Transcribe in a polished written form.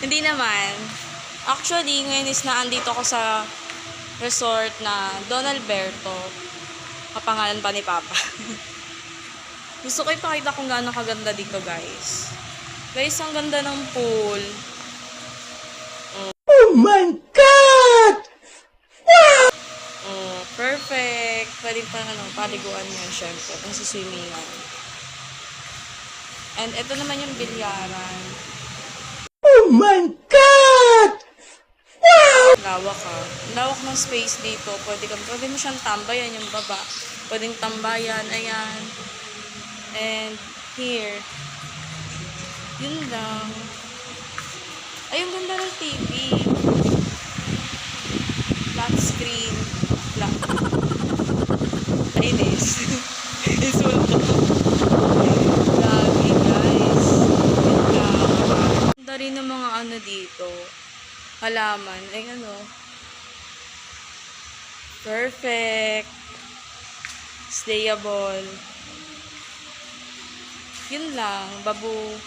Hindi naman. Actually, ngayon is naandito ako sa resort na Don Alberto. Kapangalan pa ni Papa. Gusto ko ipakita kung gaano kaganda dito, guys. Guys, ang ganda ng pool. Oh my God! Oh, perfect. Pwede pa paliguan yan, syempre. Pang siswimingan. And ito naman yung bilyaran. Oh my God! Lawak ha. Lawak ng space dito. Pwede mo siyang tambayan yung baba. Pwedeng tambayan. Ayan. And here. Yun lang. Ay, yung ganda ng TV. Flat screen. Flat. Linis. Isulto. Lagi, guys. Yun lang. Ganda rin ng mga ano dito. Halaman. Ay, ano. Perfect. Stayable. Yun lang. Babu.